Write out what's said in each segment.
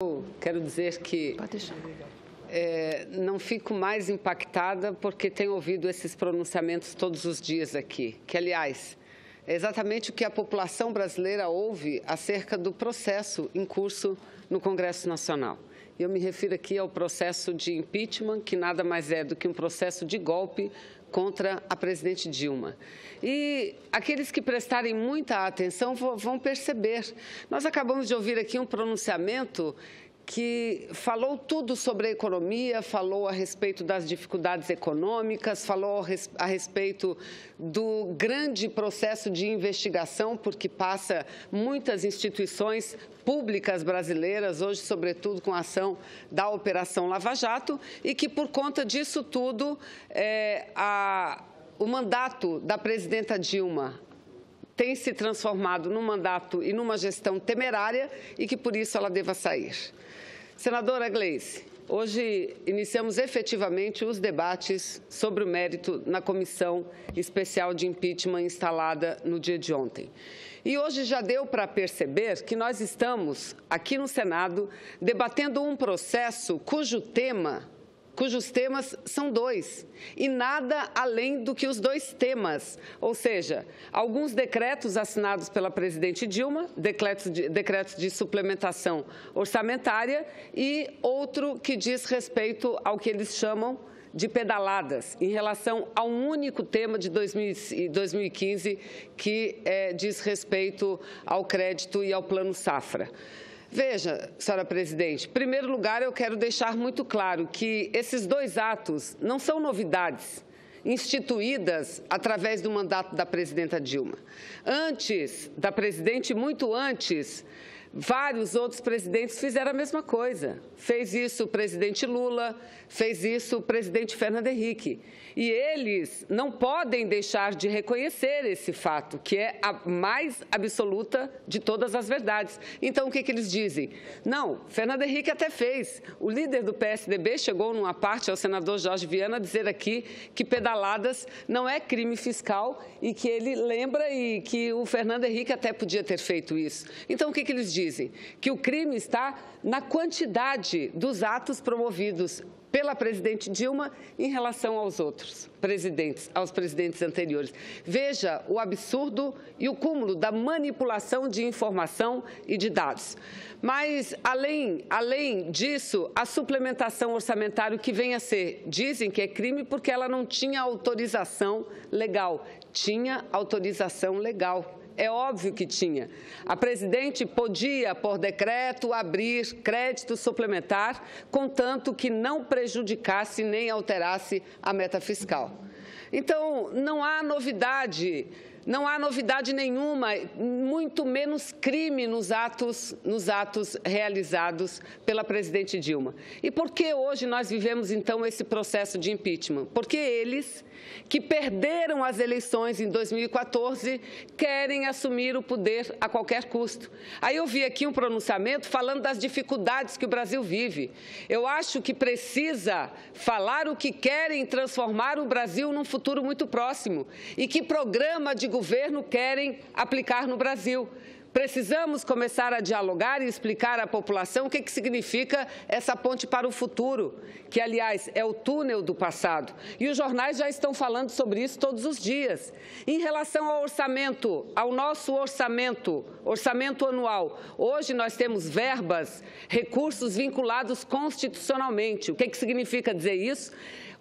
Eu quero dizer que não fico mais impactada porque tenho ouvido esses pronunciamentos todos os dias aqui, que, aliás, é exatamente o que a população brasileira ouve acerca do processo em curso no Congresso Nacional. Eu me refiro aqui ao processo de impeachment, que nada mais é do que um processo de golpe contra a presidente Dilma. E aqueles que prestarem muita atenção vão perceber. Nós acabamos de ouvir aqui um pronunciamento que falou tudo sobre a economia, falou a respeito das dificuldades econômicas, falou a respeito do grande processo de investigação, porque passa muitas instituições públicas brasileiras, hoje, sobretudo, com a ação da Operação Lava Jato, e que, por conta disso tudo, o mandato da presidenta Dilma tem se transformado num mandato e numa gestão temerária e que, por isso, ela deva sair. Senadora Gleice, hoje iniciamos efetivamente os debates sobre o mérito na Comissão Especial de Impeachment instalada no dia de ontem. E hoje já deu para perceber que nós estamos, aqui no Senado, debatendo um processo cujos temas são dois, e nada além do que os dois temas, ou seja, alguns decretos assinados pela presidente Dilma, decretos de suplementação orçamentária, e outro que diz respeito ao que eles chamam de pedaladas, em relação a um único tema de 2015, que diz respeito ao crédito e ao Plano Safra. Veja, senhora presidente, em primeiro lugar, eu quero deixar muito claro que esses dois atos não são novidades instituídas através do mandato da presidenta Dilma. Antes da presidente, muito antes, vários outros presidentes fizeram a mesma coisa. Fez isso o presidente Lula, fez isso o presidente Fernando Henrique. E eles não podem deixar de reconhecer esse fato, que é a mais absoluta de todas as verdades. Então, o que eles dizem? Não, Fernando Henrique até fez. O líder do PSDB chegou numa parte ao senador Jorge Viana a dizer aqui que pedaladas não é crime fiscal e que ele lembra e que o Fernando Henrique até podia ter feito isso. Então, o que eles dizem? Que o crime está na quantidade dos atos promovidos pela presidente Dilma em relação aos outros presidentes, aos presidentes anteriores. Veja o absurdo e o cúmulo da manipulação de informação e de dados. Mas, além disso, a suplementação orçamentária que vem a ser, dizem que é crime porque ela não tinha autorização legal. Tinha autorização legal. É óbvio que tinha. A presidente podia, por decreto, abrir crédito suplementar, contanto que não prejudicasse nem alterasse a meta fiscal. Então, não há novidade nenhuma, muito menos crime nos atos realizados pela presidente Dilma. E por que hoje nós vivemos, então, esse processo de impeachment? Porque eles, que perderam as eleições em 2014, querem assumir o poder a qualquer custo. Aí eu vi aqui um pronunciamento falando das dificuldades que o Brasil vive. Eu acho que precisa falar o que querem transformar o Brasil num futuro muito próximo e que programa de governo querem aplicar no Brasil. Precisamos começar a dialogar e explicar à população o que significa essa ponte para o futuro, que, aliás, é o túnel do passado. E os jornais já estão falando sobre isso todos os dias. Em relação ao orçamento, ao nosso orçamento anual, hoje nós temos verbas, recursos vinculados constitucionalmente. O que significa dizer isso?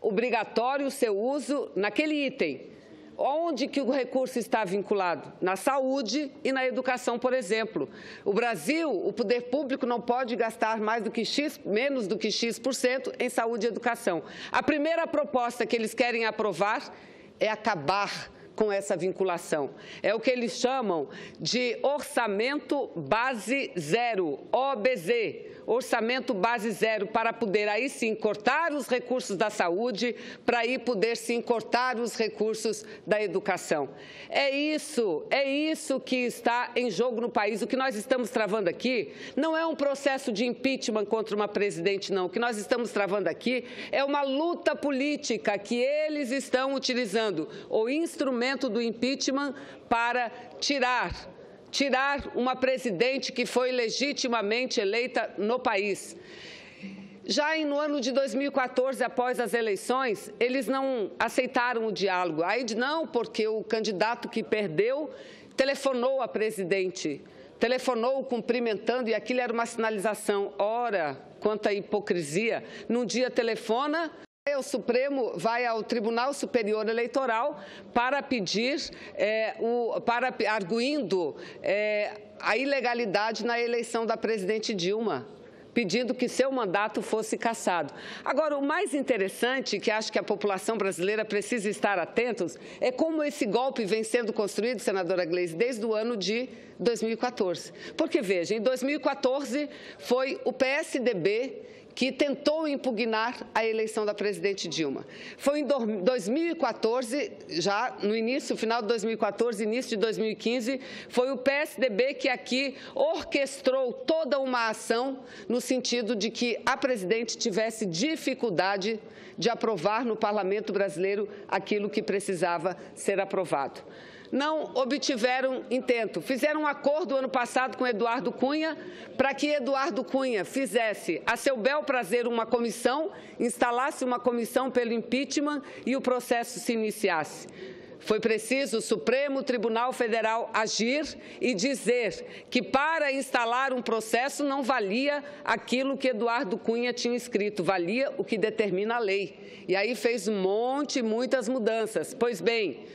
Obrigatório o seu uso naquele item. Onde que o recurso está vinculado? Na saúde e na educação, por exemplo. O Brasil, o poder público não pode gastar menos do que X% em saúde e educação. A primeira proposta que eles querem aprovar é acabar com essa vinculação. É o que eles chamam de orçamento base zero, OBZ. Orçamento base zero, para poder aí sim cortar os recursos da saúde, para aí poder sim cortar os recursos da educação. É isso que está em jogo no país. O que nós estamos travando aqui não é um processo de impeachment contra uma presidente, não. O que nós estamos travando aqui é uma luta política que eles estão utilizando o instrumento do impeachment para tirar tirar uma presidente que foi legitimamente eleita no país. Já no ano de 2014, após as eleições, eles não aceitaram o diálogo. Aí não, porque o candidato que perdeu telefonou a presidente, telefonou cumprimentando, e aquilo era uma sinalização. Ora, quanta hipocrisia! Num dia telefona, vai ao Tribunal Superior Eleitoral para pedir, arguindo a ilegalidade na eleição da presidente Dilma, pedindo que seu mandato fosse cassado. Agora, o mais interessante, que acho que a população brasileira precisa estar atentos, é como esse golpe vem sendo construído, senadora Gleisi, desde o ano de 2014. Porque, veja, em 2014 foi o PSDB que tentou impugnar a eleição da presidente Dilma. Foi em 2014, já no início, final de 2014, início de 2015, foi o PSDB que aqui orquestrou toda uma ação no sentido de que a presidente tivesse dificuldade de aprovar no Parlamento brasileiro aquilo que precisava ser aprovado. Não obtiveram intento. Fizeram um acordo ano passado com Eduardo Cunha para que Eduardo Cunha fizesse a seu bel prazer uma comissão, instalasse uma comissão pelo impeachment e o processo se iniciasse. Foi preciso o Supremo Tribunal Federal agir e dizer que para instalar um processo não valia aquilo que Eduardo Cunha tinha escrito, valia o que determina a lei. E aí fez muitas mudanças. Pois bem,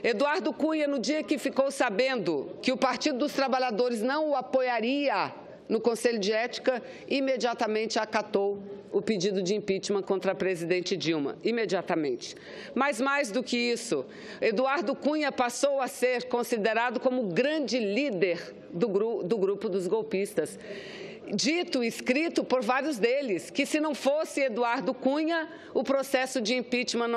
Eduardo Cunha, no dia que ficou sabendo que o Partido dos Trabalhadores não o apoiaria no Conselho de Ética, imediatamente acatou o pedido de impeachment contra a presidente Dilma, imediatamente. Mas mais do que isso, Eduardo Cunha passou a ser considerado como o grande líder do grupo dos golpistas. Dito e escrito por vários deles, que se não fosse Eduardo Cunha, o processo de impeachment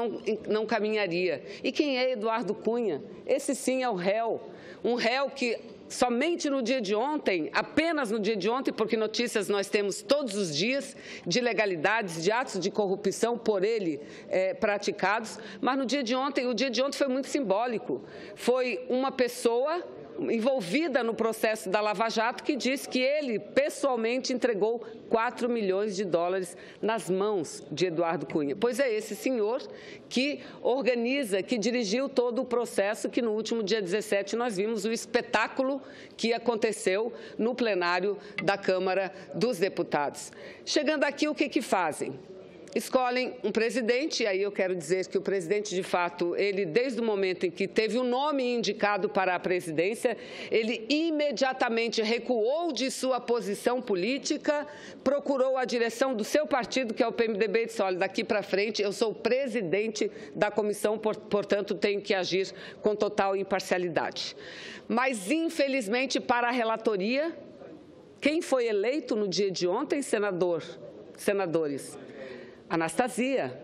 não caminharia. E quem é Eduardo Cunha? Esse sim é o réu, um réu que somente no dia de ontem, apenas no dia de ontem, porque notícias nós temos todos os dias de ilegalidades, de atos de corrupção por ele praticados, mas no dia de ontem, o dia de ontem foi muito simbólico. Foi uma pessoa envolvida no processo da Lava Jato, que disse que ele pessoalmente entregou 4 milhões de dólares nas mãos de Eduardo Cunha. Pois é esse senhor que organiza, que dirigiu todo o processo, que no último dia 17 nós vimos o espetáculo que aconteceu no plenário da Câmara dos Deputados. Chegando aqui, o que fazem? Escolhem um presidente, e aí eu quero dizer que o presidente, de fato, ele, desde o momento em que teve o nome indicado para a presidência, ele imediatamente recuou de sua posição política, procurou a direção do seu partido, que é o PMDB, e disse: olha, daqui para frente eu sou presidente da comissão, portanto, tenho que agir com total imparcialidade. Mas, infelizmente, para a relatoria, quem foi eleito no dia de ontem, senadores? Anastasia,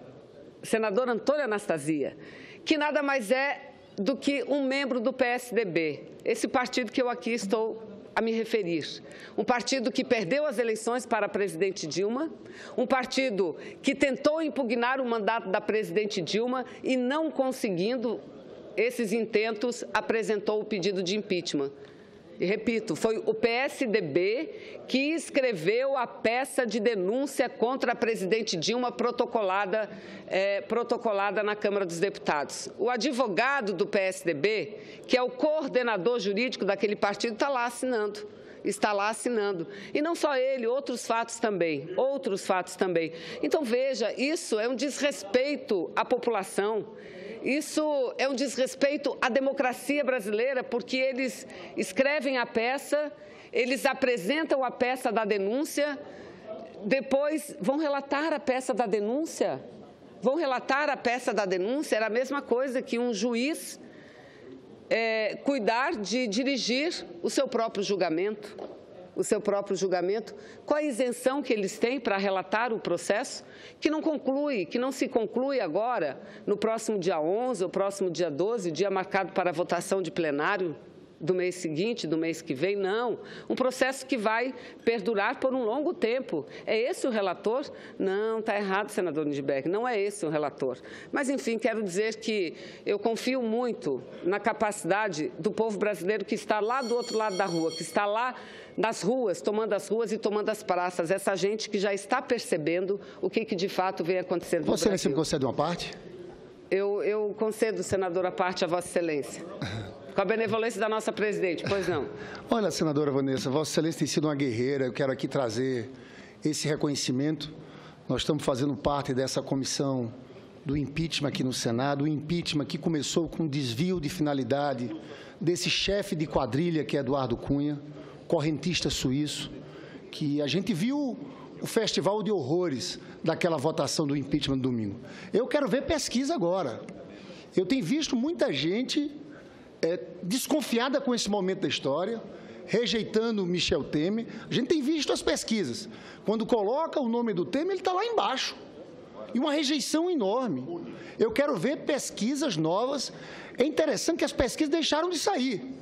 senador Antônio Anastasia, que nada mais é do que um membro do PSDB, esse partido que eu aqui estou a me referir. Um partido que perdeu as eleições para a presidente Dilma, um partido que tentou impugnar o mandato da presidente Dilma e, não conseguindo esses intentos, apresentou o pedido de impeachment. E repito, foi o PSDB que escreveu a peça de denúncia contra a presidente Dilma protocolada na Câmara dos Deputados. O advogado do PSDB, que é o coordenador jurídico daquele partido, está lá assinando. E não só ele, outros fatos também. Então, veja, isso é um desrespeito à população. Isso é um desrespeito à democracia brasileira, porque eles escrevem a peça, eles apresentam a peça da denúncia, depois vão relatar a peça da denúncia. Era a mesma coisa que um juiz cuidar de dirigir o seu próprio julgamento. Qual a isenção que eles têm para relatar o processo, que não se conclui agora, no próximo dia 11, ou próximo dia 12, dia marcado para a votação de plenário? do mês seguinte, do mês que vem, não. Um processo que vai perdurar por um longo tempo. É esse o relator? Não, está errado, senador Lindbergh, não é esse o relator. Mas, enfim, quero dizer que eu confio muito na capacidade do povo brasileiro que está lá do outro lado da rua, que está lá nas ruas, tomando as ruas e tomando as praças. Essa gente que já está percebendo o que de fato vem acontecendo no Brasil. Vossa Excelência me concede uma parte? Eu concedo, senadora, a parte a Vossa Excelência. Com a benevolência da nossa presidente, pois não. Olha, senadora Vanessa, Vossa Excelência tem sido uma guerreira. Eu quero aqui trazer esse reconhecimento. Nós estamos fazendo parte dessa comissão do impeachment aqui no Senado, o impeachment que começou com desvio de finalidade desse chefe de quadrilha que é Eduardo Cunha, correntista suíço, que a gente viu o festival de horrores daquela votação do impeachment do domingo. Eu quero ver pesquisa agora. Eu tenho visto muita gente desconfiada com esse momento da história, rejeitando Michel Temer. A gente tem visto as pesquisas. Quando coloca o nome do Temer, ele está lá embaixo. E uma rejeição enorme. Eu quero ver pesquisas novas. É interessante que as pesquisas deixaram de sair.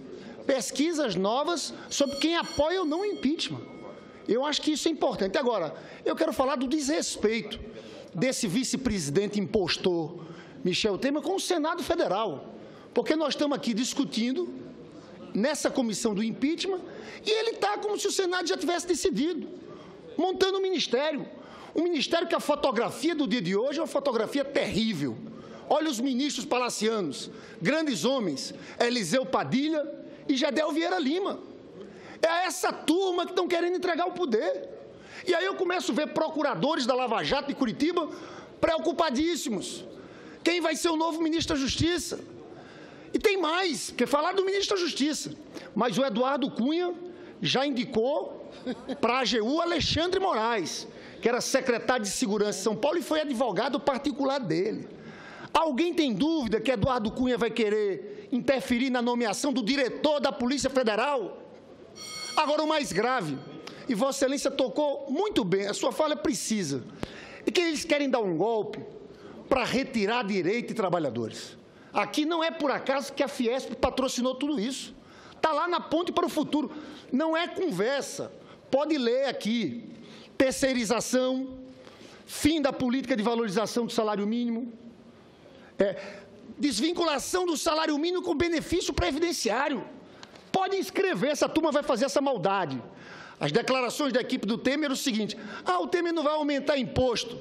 Pesquisas novas sobre quem apoia ou não o impeachment. Eu acho que isso é importante. Agora, eu quero falar do desrespeito desse vice-presidente impostor, Michel Temer, com o Senado Federal. Porque nós estamos aqui discutindo nessa comissão do impeachment e ele está como se o Senado já tivesse decidido, montando um ministério que a fotografia do dia de hoje é uma fotografia terrível. Olha os ministros palacianos, grandes homens, Eliseu Padilha e Gedel Vieira Lima. É essa turma que estão querendo entregar o poder. E aí eu começo a ver procuradores da Lava Jato de Curitiba preocupadíssimos. Quem vai ser o novo ministro da Justiça? E tem mais, porque falar do ministro da Justiça. Mas o Eduardo Cunha já indicou para a AGU Alexandre Moraes, que era secretário de Segurança de São Paulo e foi advogado particular dele. Alguém tem dúvida que Eduardo Cunha vai querer interferir na nomeação do diretor da Polícia Federal? Agora, o mais grave, e Vossa Excelência tocou muito bem, a sua fala é precisa, é que eles querem dar um golpe para retirar direito de trabalhadores. Aqui não é por acaso que a Fiesp patrocinou tudo isso. Está lá na Ponte para o Futuro. Não é conversa. Pode ler aqui. Terceirização, fim da política de valorização do salário mínimo, desvinculação do salário mínimo com benefício previdenciário. Pode escrever, essa turma vai fazer essa maldade. As declarações da equipe do Temer eram o seguinte: o Temer não vai aumentar imposto,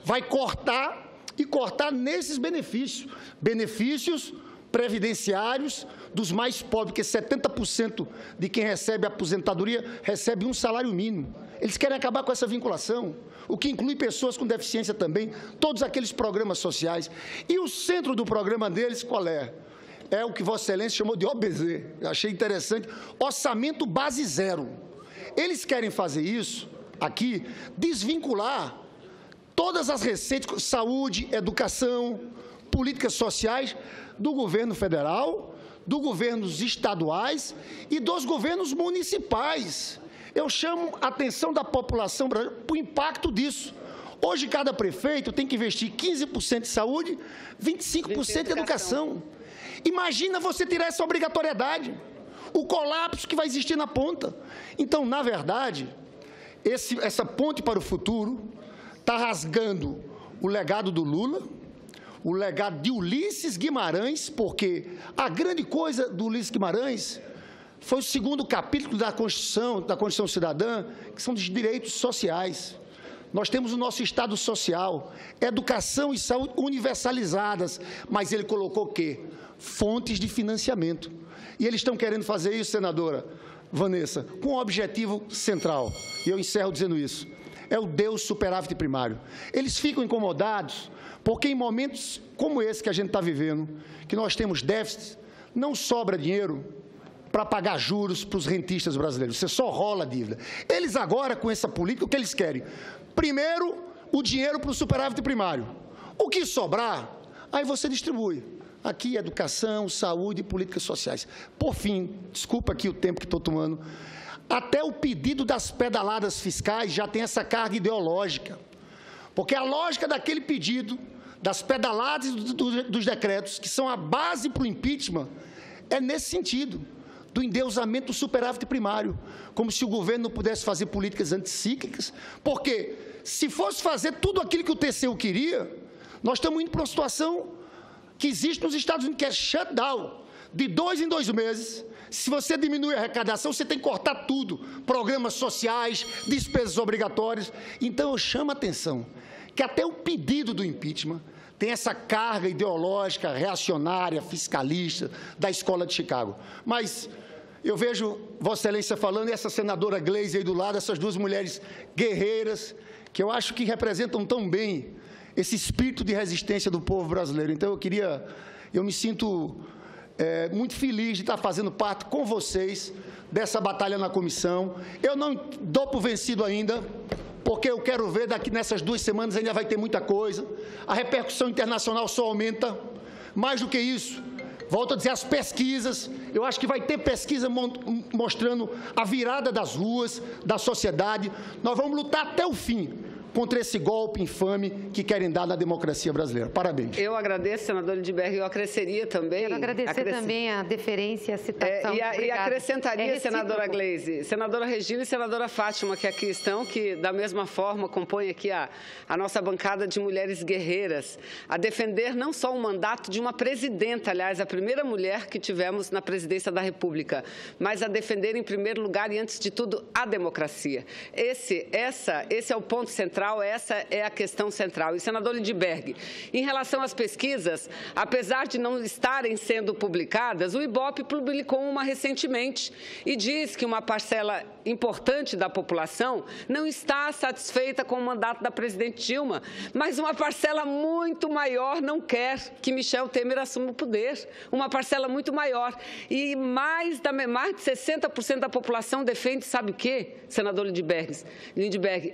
vai cortar e cortar nesses benefícios. Benefícios previdenciários dos mais pobres, porque 70% de quem recebe aposentadoria recebe um salário mínimo. Eles querem acabar com essa vinculação, o que inclui pessoas com deficiência também, todos aqueles programas sociais. E o centro do programa deles, qual é? É o que Vossa Excelência chamou de OBZ, eu achei interessante, orçamento base zero. Eles querem fazer isso aqui, desvincular todas as receitas, saúde, educação, políticas sociais do governo federal, dos governos estaduais e dos governos municipais. Eu chamo a atenção da população para o impacto disso. Hoje, cada prefeito tem que investir 15% em saúde, 25% em educação. Imagina você tirar essa obrigatoriedade, o colapso que vai existir na ponta. Então, na verdade, essa ponte para o futuro está rasgando o legado do Lula, o legado de Ulisses Guimarães, porque a grande coisa do Ulisses Guimarães foi o segundo capítulo da Constituição Cidadã, que são dos direitos sociais. Nós temos o nosso Estado social, educação e saúde universalizadas, mas ele colocou o quê? Fontes de financiamento. E eles estão querendo fazer isso, senadora Vanessa, com um objetivo central. E eu encerro dizendo isso. É o Deus superávit primário. Eles ficam incomodados porque em momentos como esse que a gente está vivendo, que nós temos déficits, não sobra dinheiro para pagar juros para os rentistas brasileiros. Você só rola dívida. Eles agora, com essa política, o que eles querem? Primeiro, o dinheiro para o superávit primário. O que sobrar, aí você distribui. Aqui, educação, saúde e políticas sociais. Por fim, desculpa aqui o tempo que estou tomando, até o pedido das pedaladas fiscais já tem essa carga ideológica. Porque a lógica daquele pedido, das pedaladas dos decretos, que são a base para o impeachment, é nesse sentido, do endeusamento do superávit primário, como se o governo não pudesse fazer políticas anticíclicas, porque se fosse fazer tudo aquilo que o TCU queria, nós estamos indo para uma situação que existe nos Estados Unidos, que é shutdown, de 2 em 2 meses. Se você diminui a arrecadação, você tem que cortar tudo, programas sociais, despesas obrigatórias. Então, eu chamo a atenção que até o pedido do impeachment tem essa carga ideológica, reacionária, fiscalista, da Escola de Chicago. Mas eu vejo Vossa Excelência falando, e essa senadora Gleisi aí do lado, essas duas mulheres guerreiras, que eu acho que representam tão bem esse espírito de resistência do povo brasileiro. Então, eu me sinto muito feliz de estar fazendo parte com vocês dessa batalha na comissão. Eu não dou por vencido ainda, porque eu quero ver daqui nessas 2 semanas ainda vai ter muita coisa. A repercussão internacional só aumenta. Mais do que isso, volto a dizer, as pesquisas, eu acho que vai ter pesquisa mostrando a virada das ruas, da sociedade. Nós vamos lutar até o fim contra esse golpe infame que querem dar na democracia brasileira. Parabéns. Eu agradeço, senador Lindbergh, eu acresceria também... Quero agradecer também a deferência, a citação. E acrescentaria, senadora Gleisi, senadora Regina e senadora Fátima, que aqui estão, que da mesma forma compõem aqui a nossa bancada de mulheres guerreiras, a defender não só o mandato de uma presidenta, aliás, a primeira mulher que tivemos na presidência da República, mas a defender em primeiro lugar e antes de tudo a democracia. Esse é o ponto central. Essa é a questão central. E, senador Lindbergh, em relação às pesquisas, apesar de não estarem sendo publicadas, o IBOPE publicou uma recentemente e diz que uma parcela importante da população não está satisfeita com o mandato da presidente Dilma, mas uma parcela muito maior não quer que Michel Temer assuma o poder. Uma parcela muito maior. E mais de 60% da população defende, sabe o quê, senador Lindbergh?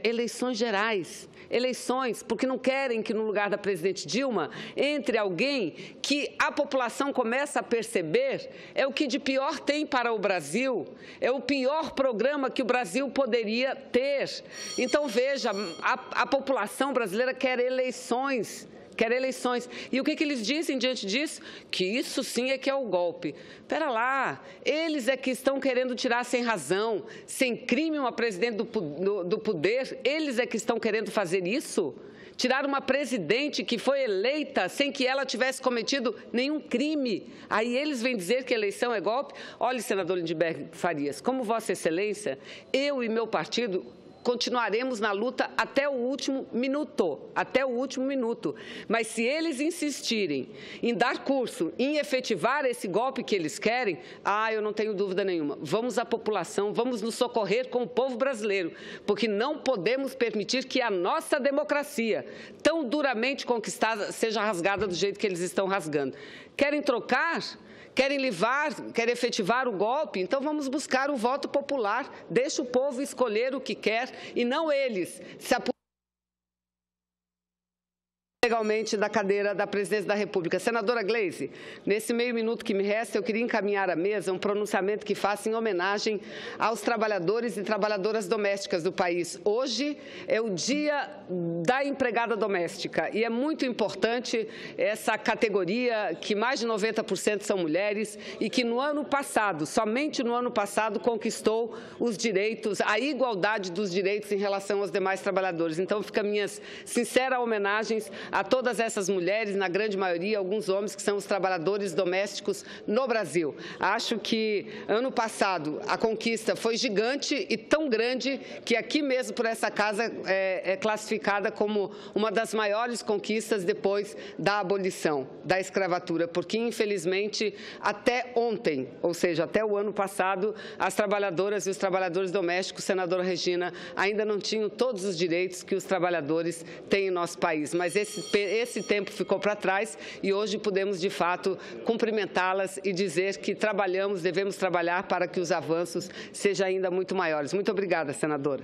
Eleições gerais. Eleições, porque não querem que no lugar da presidente Dilma entre alguém que a população começa a perceber é o que de pior tem para o Brasil, é o pior programa que o Brasil poderia ter. Então, veja, a população brasileira quer eleições. E o que eles dizem diante disso? Que isso sim é que é o golpe. Espera lá, eles é que estão querendo tirar sem razão, sem crime uma presidente do poder, eles é que estão querendo fazer isso? Tirar uma presidente que foi eleita sem que ela tivesse cometido nenhum crime. Aí eles vêm dizer que a eleição é golpe? Olha, senador Lindbergh Farias, como Vossa Excelência, eu e meu partido continuaremos na luta até o último minuto. Mas se eles insistirem em dar curso, em efetivar esse golpe que eles querem, eu não tenho dúvida nenhuma. Vamos à população, vamos nos socorrer com o povo brasileiro, porque não podemos permitir que a nossa democracia, tão duramente conquistada, seja rasgada do jeito que eles estão rasgando. Querem trocar? Querem efetivar o golpe? Então vamos buscar o voto popular. Deixa o povo escolher o que quer e não eles se legalmente da cadeira da presidência da República. Senadora Gleisi, nesse meio minuto que me resta, eu queria encaminhar à mesa um pronunciamento que faça em homenagem aos trabalhadores e trabalhadoras domésticas do país. Hoje é o Dia da Empregada Doméstica e é muito importante essa categoria que mais de 90% são mulheres e que no ano passado, somente no ano passado, conquistou os direitos, a igualdade dos direitos em relação aos demais trabalhadores. Então, fica minhas sinceras homenagens a todas essas mulheres, na grande maioria, alguns homens que são os trabalhadores domésticos no Brasil. Acho que, ano passado, a conquista foi gigante e tão grande que aqui mesmo, por essa casa, é classificada como uma das maiores conquistas depois da abolição da escravatura, porque, infelizmente, até ontem, ou seja, até o ano passado, as trabalhadoras e os trabalhadores domésticos, senadora Regina, ainda não tinham todos os direitos que os trabalhadores têm em nosso país. Mas esse tempo ficou para trás e hoje podemos, de fato, cumprimentá-las e dizer que devemos trabalhar para que os avanços sejam ainda muito maiores. Muito obrigada, senadora.